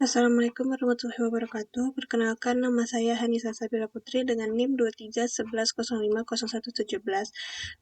Assalamualaikum warahmatullahi wabarakatuh. Perkenalkan, nama saya Hanisa Sabila Putri dengan NIM 2311050117.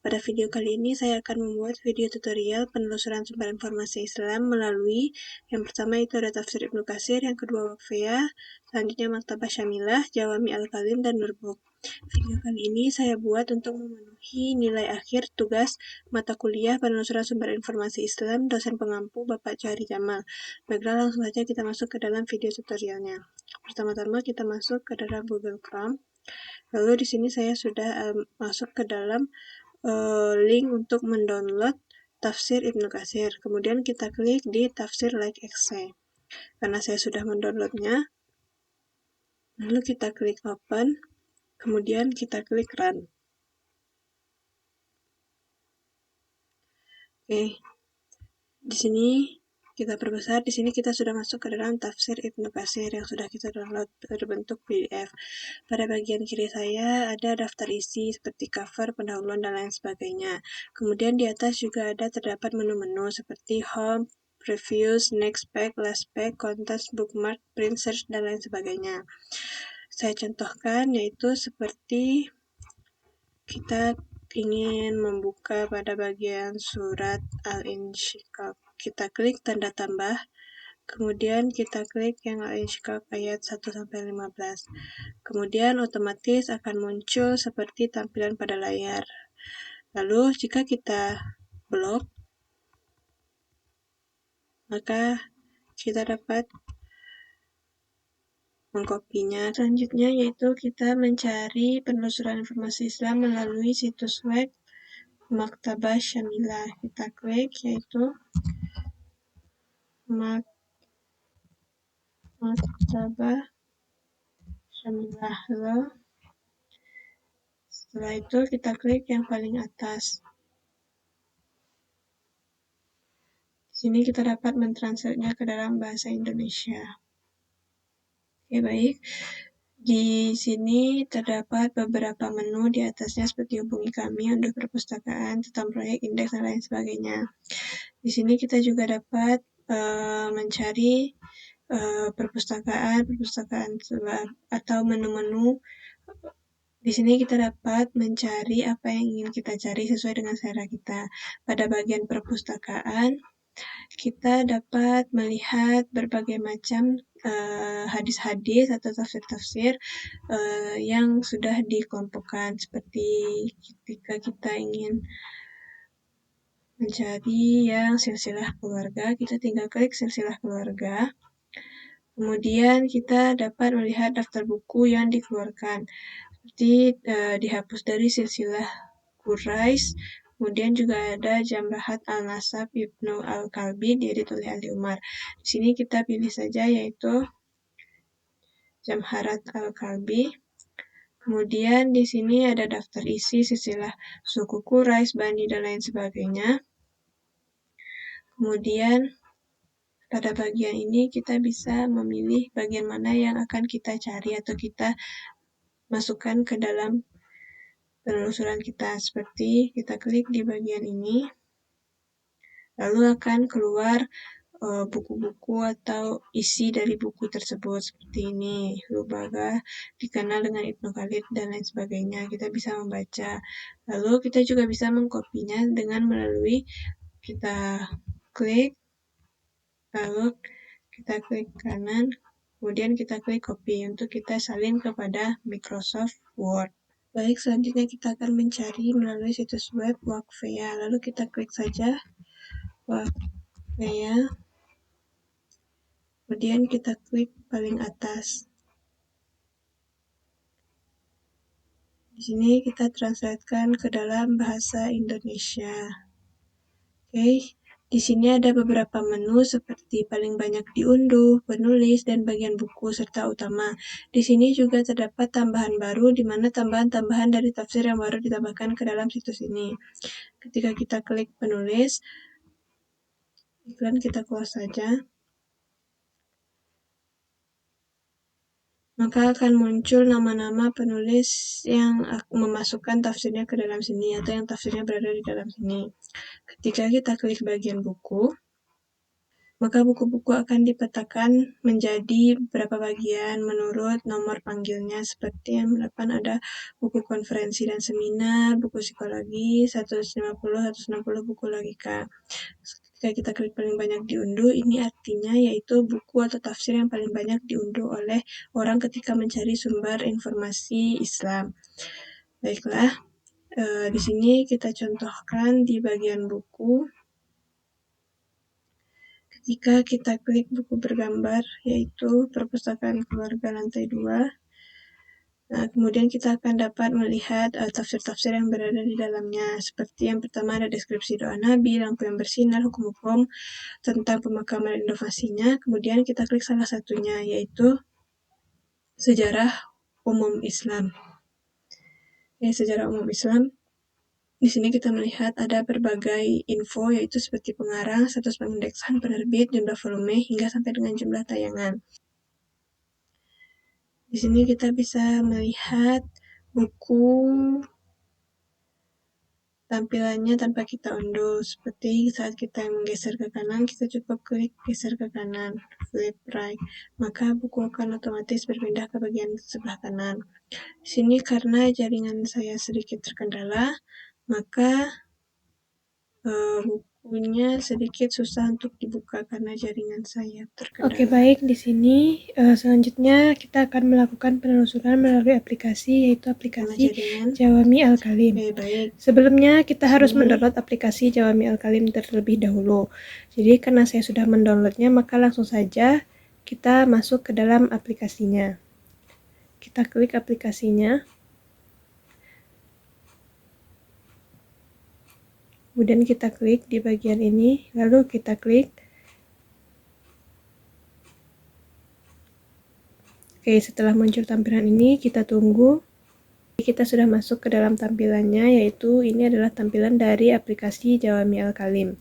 Pada video kali ini saya akan membuat video tutorial penelusuran sumber informasi Islam melalui yang pertama itu ada tafsir Ibnu Katsir, yang kedua Waqfiyah, selanjutnya Maktabah Syamilah, Jawami Al-Kalim, dan Nurbook. Video kali ini saya buat untuk memenuhi nilai akhir tugas mata kuliah penelusuran sumber informasi Islam dosen pengampu Bapak Johari Jamal. Baiklah, langsung saja kita masuk ke dalam video tutorialnya. Pertama-tama kita masuk ke dalam Google Chrome. Lalu di sini saya sudah masuk ke dalam link untuk mendownload tafsir Ibnu Katsir. Kemudian kita klik di tafsir like exe. Karena saya sudah mendownloadnya, lalu kita klik open, kemudian kita klik run. Oke, di sini kita perbesar. Di sini kita sudah masuk ke dalam tafsir Ibnu Katsir yang sudah kita download berbentuk PDF. Pada bagian kiri saya ada daftar isi seperti cover, pendahuluan, dan lain sebagainya. Kemudian di atas juga ada terdapat menu-menu seperti home, previews, next page, last page, contents, bookmark, print, search, dan lain sebagainya. Saya contohkan yaitu seperti kita ingin membuka pada bagian surat Al-Insyiqaq. Kita klik tanda tambah, kemudian kita klik yang Al-Insyiqaq ayat 1-15. Kemudian otomatis akan muncul seperti tampilan pada layar. Lalu jika kita blok, maka kita dapat mengkopinya. Selanjutnya yaitu kita mencari penelusuran informasi Islam melalui situs web Maktabah Syamilah. Kita klik yaitu Maktabah Syamilah. Lalu setelah itu kita klik yang paling atas. Di sini kita dapat mentranslatenya ke dalam bahasa Indonesia. Oke, baik. Di sini terdapat beberapa menu di atasnya seperti hubungi kami, unduh perpustakaan, tentang proyek, indeks, dan lain sebagainya. Di sini kita juga dapat mencari perpustakaan atau menu-menu. Di sini kita dapat mencari apa yang ingin kita cari sesuai dengan selera kita. Pada bagian perpustakaan, kita dapat melihat berbagai macam hadis-hadis atau tafsir-tafsir yang sudah dikelompokkan. Seperti ketika kita ingin mencari yang silsilah keluarga, kita tinggal klik silsilah keluarga. Kemudian kita dapat melihat daftar buku yang dikeluarkan. Seperti dihapus dari silsilah Quraisy. Kemudian juga ada Jamrahat Al-Nasab Ibnu Al-Kalbi diedit oleh Ali Umar. Di sini kita pilih saja yaitu Jamharat Al-Kalbi. Kemudian di sini ada daftar isi silsilah suku Quraisy, Bani, dan lain sebagainya. Kemudian pada bagian ini kita bisa memilih bagian mana yang akan kita cari atau kita masukkan ke dalam penelusuran kita. Seperti kita klik di bagian ini, lalu akan keluar buku-buku atau isi dari buku tersebut seperti ini. Lubaga dikenal dengan Ibnu Khalid dan lain sebagainya. Kita bisa membaca. Lalu kita juga bisa mengkopinya dengan melalui kita klik, lalu kita klik kanan, kemudian kita klik copy untuk kita salin kepada Microsoft Word. Baik, selanjutnya kita akan mencari melalui situs web Waqfiyah. Lalu kita klik saja Waqfiyah. Kemudian kita klik paling atas. Di sini kita translatekan ke dalam bahasa Indonesia. Oke, di sini ada beberapa menu seperti paling banyak diunduh, penulis, dan bagian buku serta utama. Di sini juga terdapat tambahan baru di mana tambahan-tambahan dari tafsir yang baru ditambahkan ke dalam situs ini. Ketika kita klik penulis, iklan kita close saja. maka akan muncul nama-nama penulis yang memasukkan tafsirnya ke dalam sini atau yang tafsirnya berada di dalam sini. Ketika kita klik bagian buku, maka buku-buku akan dipetakan menjadi beberapa bagian menurut nomor panggilnya. Seperti yang depan ada buku konferensi dan seminar, buku psikologi, 150 buku logika. Ketika kita klik paling banyak diunduh, ini artinya yaitu buku atau tafsir yang paling banyak diunduh oleh orang ketika mencari sumber informasi Islam. Baiklah, di sini kita contohkan di bagian buku. Ketika kita klik buku bergambar, yaitu Perpustakaan Keluarga lantai 2, nah, kemudian kita akan dapat melihat tafsir-tafsir yang berada di dalamnya. Seperti yang pertama ada deskripsi doa Nabi, lampu yang bersinar, hukum-hukum tentang pemakaman dan inovasinya. Kemudian kita klik salah satunya, yaitu Sejarah Umum Islam. Sejarah Umum Islam. Di sini kita melihat ada berbagai info, yaitu seperti pengarang, status pengindeksan, penerbit, jumlah volume, hingga sampai dengan jumlah tayangan. Di sini kita bisa melihat buku tampilannya tanpa kita unduh. Seperti saat kita menggeser ke kanan, kita cukup klik geser ke kanan, flip right. Maka buku akan otomatis berpindah ke bagian sebelah kanan. Di sini karena jaringan saya sedikit terkendala, maka bukunya sedikit susah untuk dibuka karena jaringan saya terkendala. Oke, baik. Di sini selanjutnya kita akan melakukan penelusuran melalui aplikasi, yaitu aplikasi Jawami Al-Kalim. Oke, baik. Sebelumnya kita harus mendownload aplikasi Jawami Al-Kalim terlebih dahulu. Jadi karena saya sudah mendownloadnya, maka langsung saja kita masuk ke dalam aplikasinya. Kita klik aplikasinya. Kemudian kita klik di bagian ini, lalu kita klik. Oke, setelah muncul tampilan ini, kita tunggu. Kita sudah masuk ke dalam tampilannya, yaitu ini adalah tampilan dari aplikasi Jawami Al-Kalim.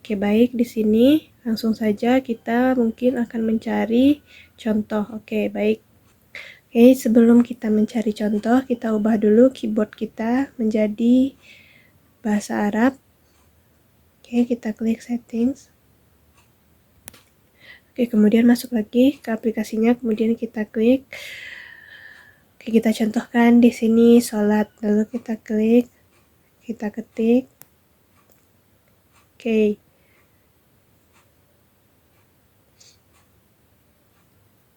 Oke, baik, di sini langsung saja kita mungkin akan mencari contoh. Oke, baik. Oke, sebelum kita mencari contoh, kita ubah dulu keyboard kita menjadi bahasa Arab. Oke, kita klik settings. Oke, kemudian masuk lagi ke aplikasinya, kemudian kita klik. Oke, kita contohkan di sini sholat, lalu kita klik, kita ketik. Oke.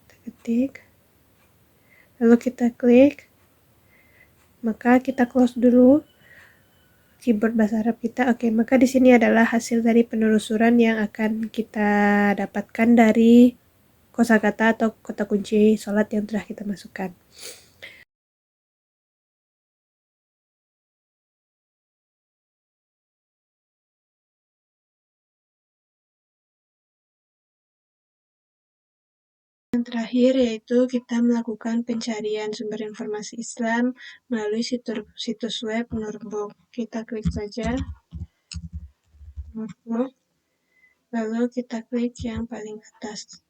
Kita ketik. Lalu kita klik. Maka kita close dulu keyboard bahasa Arab kita. Oke, maka di sini adalah hasil dari penelusuran yang akan kita dapatkan dari kosakata atau kata kunci sholat yang telah kita masukkan. Yang terakhir yaitu kita melakukan pencarian sumber informasi Islam melalui situs web Nurbook. Kita klik saja Nurbook, lalu kita klik yang paling atas.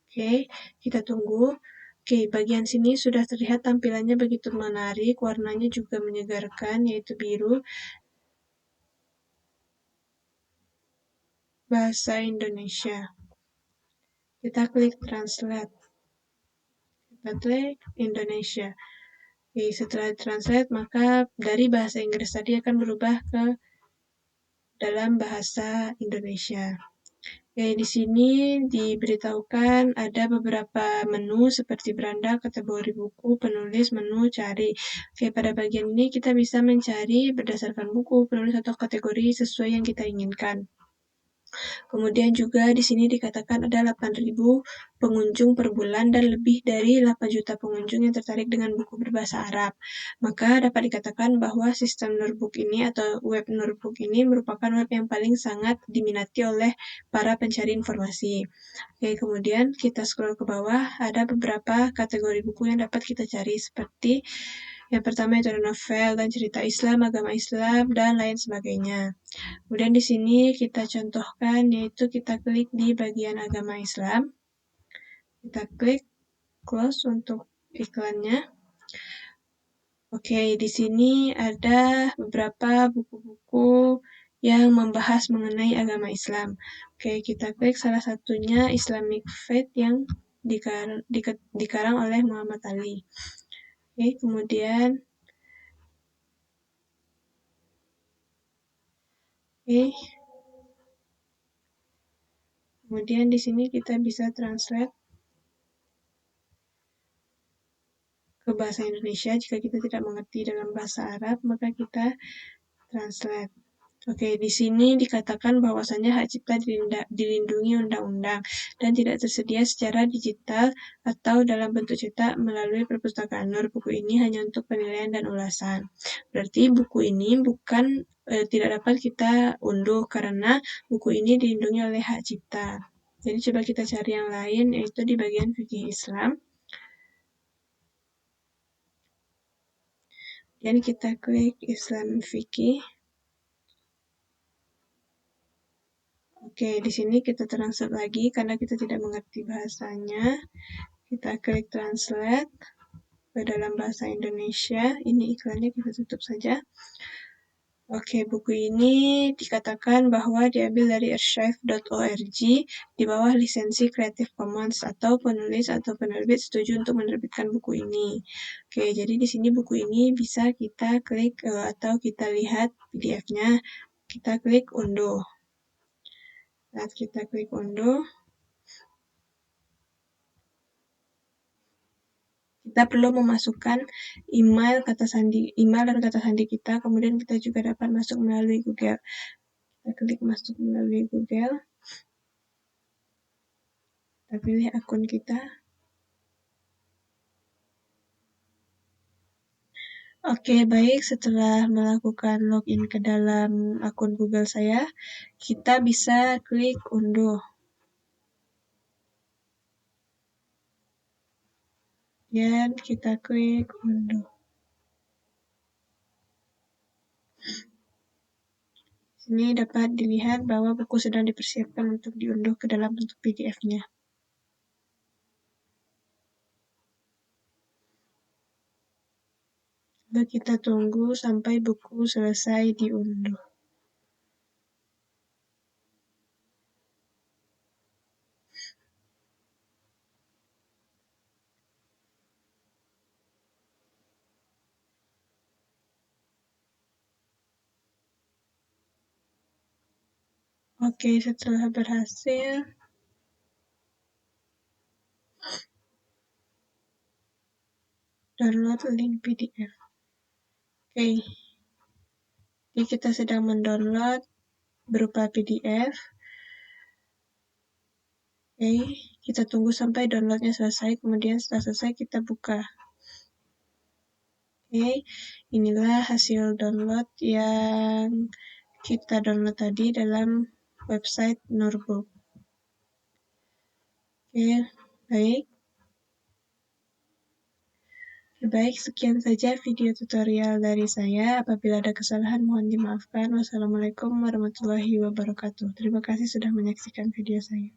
Oke, kita tunggu. Oke, bagian sini sudah terlihat tampilannya begitu menarik, warnanya juga menyegarkan, yaitu biru. Bahasa Indonesia. Kita klik translate. Kita klik Indonesia. Oke, setelah translate, maka dari bahasa Inggris tadi akan berubah ke dalam bahasa Indonesia. Oke, di sini diberitahukan ada beberapa menu seperti beranda, kategori buku, penulis, menu, cari. Oke, pada bagian ini kita bisa mencari berdasarkan buku, penulis, atau kategori sesuai yang kita inginkan. Kemudian juga di sini dikatakan ada 8.000 pengunjung per bulan dan lebih dari 8 juta pengunjung yang tertarik dengan buku berbahasa Arab. Maka dapat dikatakan bahwa sistem Nurbook ini atau web Nurbook ini merupakan web yang paling sangat diminati oleh para pencari informasi. Oke, kemudian kita scroll ke bawah, ada beberapa kategori buku yang dapat kita cari seperti yang pertama itu ada novel dan cerita Islam, agama Islam, dan lain sebagainya. Kemudian di sini kita contohkan, yaitu kita klik di bagian agama Islam. Kita klik. close untuk iklannya. Oke, di sini ada beberapa buku-buku yang membahas mengenai agama Islam. Oke, kita klik salah satunya Islamic Faith yang dikarang oleh Muhammad Ali. Oke, kemudian di sini kita bisa translate ke bahasa Indonesia. Jika kita tidak mengerti dalam bahasa Arab, maka kita translate. Oke, di sini dikatakan bahwasannya hak cipta dilindungi undang-undang dan tidak tersedia secara digital atau dalam bentuk cetak melalui perpustakaan Nur. Buku ini hanya untuk penilaian dan ulasan. Berarti buku ini tidak dapat kita unduh karena buku ini dilindungi oleh hak cipta. Jadi coba kita cari yang lain, yaitu di bagian fikih Islam. Dan kita klik Islam Fikih. Oke, di sini kita translate lagi karena kita tidak mengerti bahasanya. Kita klik translate ke dalam bahasa Indonesia. Ini iklannya kita tutup saja. Oke, buku ini dikatakan bahwa diambil dari archive.org di bawah lisensi Creative Commons atau penulis atau penerbit setuju untuk menerbitkan buku ini. Oke, jadi di sini buku ini bisa kita klik atau kita lihat PDF-nya. Kita klik unduh. Saat kita klik unduh, kita perlu memasukkan email dan kata sandi kita, kemudian kita juga dapat masuk melalui Google. Kita klik masuk melalui Google. Kita pilih akun kita. Oke, baik. Setelah melakukan login ke dalam akun Google saya, kita bisa klik unduh. Dan kita klik unduh. Sini dapat dilihat bahwa buku sedang dipersiapkan untuk diunduh ke dalam bentuk PDF-nya. Lalu kita tunggu sampai buku selesai diunduh. Oke, setelah berhasil, download link PDF. Oke, jadi kita sedang mendownload berupa PDF. Oke, kita tunggu sampai downloadnya selesai, kemudian setelah selesai kita buka. Oke, inilah hasil download yang kita download tadi dalam website Nurbook. Oke, baik. Baik, sekian saja video tutorial dari saya. Apabila ada kesalahan, mohon dimaafkan. Wassalamualaikum warahmatullahi wabarakatuh. Terima kasih sudah menyaksikan video saya.